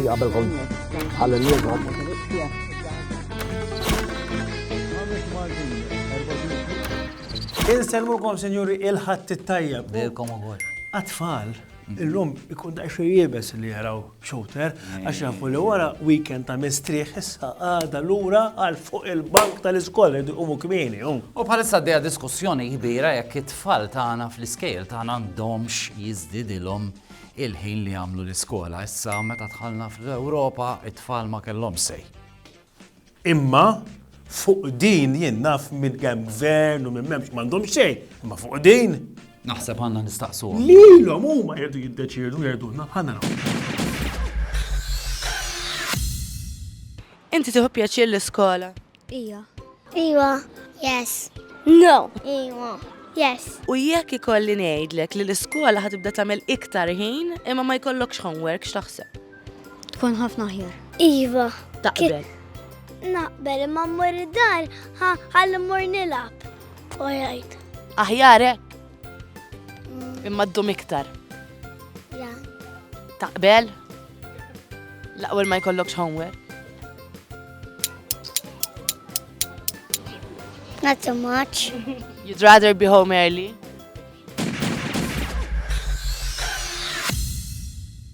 xi qabelkom ħalli Inselmukom, senjuri, il-ħadd it-tajjeb. Dilkom ukoll. Għatfall, illum ikun daqsxejn jibes li jaraw Showter, għax jafu li wara weekend ta' mistrieħ issa għada lura għal fuq il-bank tal-iskola jdu jqumu kmieni. U bħalissa għaddejja diskussjoni kbira jekk it-tfal tagħna fl-iskejjel tagħna għandhomx jiżdidilhom il-ħin li jagħmlu l-iskola. Issa meta dħalna fl-Ewropa it-tfal ma kellhom sej. Imma fuq din jien naf minn kemm gvern u minn m'hemmx m'għandhomx xejn, imma fuq din Naħseb għandna nistaqsuhom. lilhom huma jridu jiddeċiedu jgħidulna ħanna nagħmlu. Inti tieħu pjaċir l-iskola. Iva. Iva. Yes. No. Iva. Yes. U jekk ikolli ngħidlek li l-iskola ħatibda tagħmel iktar ħin imma ma jkollokx homework x'taħseb? Tkun ħafna ħjar. Iva. Taqbel. Naqbel imma mmur id-dar ħalli mmur nilab. U jgħid. Aħjar hekk. Imma ddum iktar. Ja. Taqbel? L-ewwel ma jkollokx homework. Not so much. You'd rather be home early?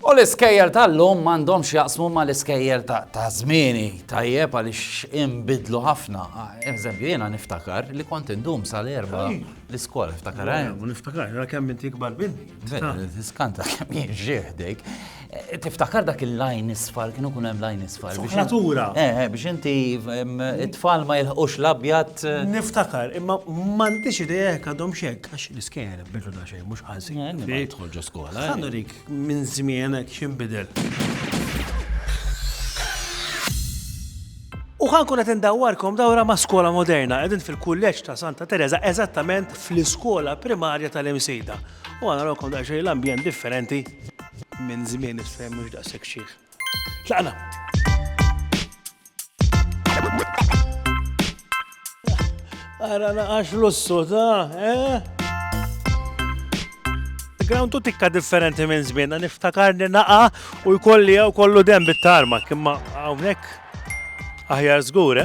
U l-iskejjel tal-lum m'għandhomx jaqsmu ma l-iskejjel ta' żmieni tajjeb għaliex inbidlu ħafna. Eżempju, jiena niftakar li kont indum sal-erba' l-iskola niftakar. Niftakar, ra kemm inti kbar bin. Tiskanta kemm jien ġieħdek. Tiftakar dak il-lajn isfar, kienu kun hemm lajn isfar. Soħratura. Biex inti it-tfal ma jilħqux l-abjad. Niftakar, imma m'għandix idea jekk għadhom xekk għax l-iskejjel bidlu da xejn mhux ħażin. Ma jidħolġu skola. Ħannu dik minn żmien hekk x'inbidel. U ħankun qed indawwarkom dawra ma' skola moderna qegħdin fil-kulleġġ ta' Santa Teresa eżattament fl-iskola primarja tal-Imsejda. U għana rawkom daqsxejn l-ambjent differenti minn żmien isfhem mhux daqshekk xieħ. Tlaqna. Ara naqax lussu ta' Ground tu tikka differenti minn żmien, niftakarni naqa u jkolli jew kollu dem bit-tarmak, imma hawnhekk aħjar żgur,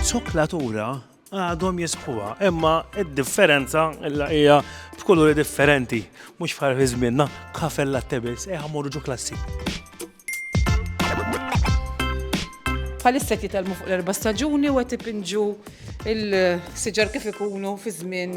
Soklatura għadhom jisquha, imma id-differenza illa hija f'kuluri differenti, mhux f'ħar fi żmienna kafe latte biss, ħammorru ġu klassi. Bħalissa jitalmu fuq l-4 staġuni u għet ipinġu il-siġar kif ikunu fi żmien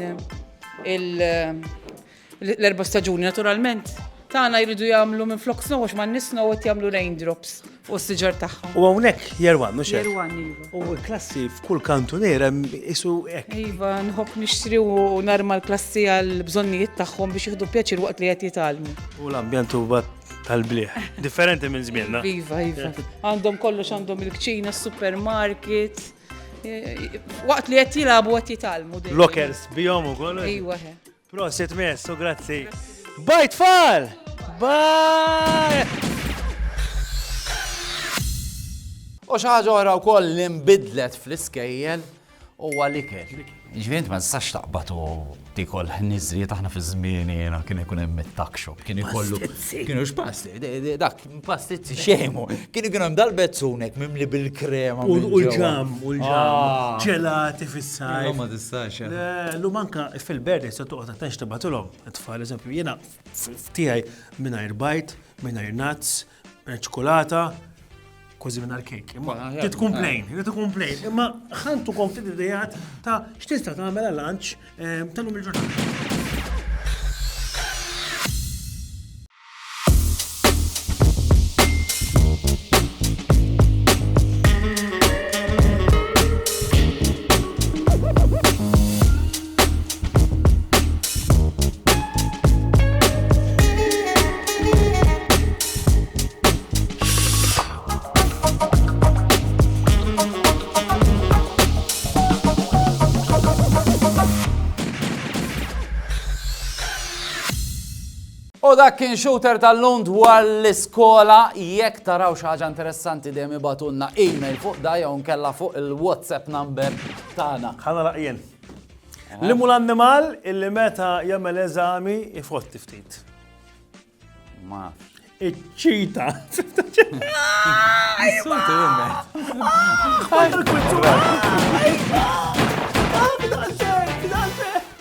l-4 staġuni naturalment. Tagħna jridu jagħmlu minn flok snow għax ma nisnu għet jagħmlu raindrops u s-siġar tagħhom. U hawnhekk jerwan, mhux hekk? Jerwan, iva. U l-klassi f'kull kantuniera isu hekk. Iva, nħobb nixtri u narma l-klassi għal bżonnijiet tagħhom biex jieħdu pjaċir waqt li qed jitgħallmu. U l-ambjent huwa tal-bliħ. Differenti minn żmienna. Iva, iva. Għandhom kollox għandhom il-kċina, s-supermarket. Waqt li qed jilagħbu qed jitgħallmu. Lockers bihom ukoll. Iwa. Prosit messu, grazzi. Bye tfal! Bye! U xi ħaġa oħra wkoll li nbidlet fl-iskejjel huwa l-ikel. Ġifieri ma tistax taqbad u tikol niżriet aħna fi żmien jiena kien ikun hemm it-tuck shop, kien ikollu kienu x'pasti, dak pastizzi xejmu, kien ikun hemm dal-bezzunek mimli bil-krema. U l-ġam, ġelati fis-sajf. Ma tistax. Lu manka fil-berdi se toqgħod attenx tibgħatulhom. Tfal eżempju jiena f'tiegħi mingħajr bajt, mingħajr nuts, mingħajr ċokolata. Kważi minn cake. Titkomplejn. Imma ħantu kom ftit idejat ta' x'tista' tagħmel għal-lunch tal-lum il-ġurnata. U dak kien Showter tal-lum dwar l-iskola, jekk taraw xi ħaġa interessanti dejjem ibatunna email fuq da jew nkella fuq il-WhatsApp number tagħna. Ħana laqjien. L-imu l-annimal illi meta jagħmel eżami ifotti ftit. Ma. Iċ-ċita. Insultu jemmet.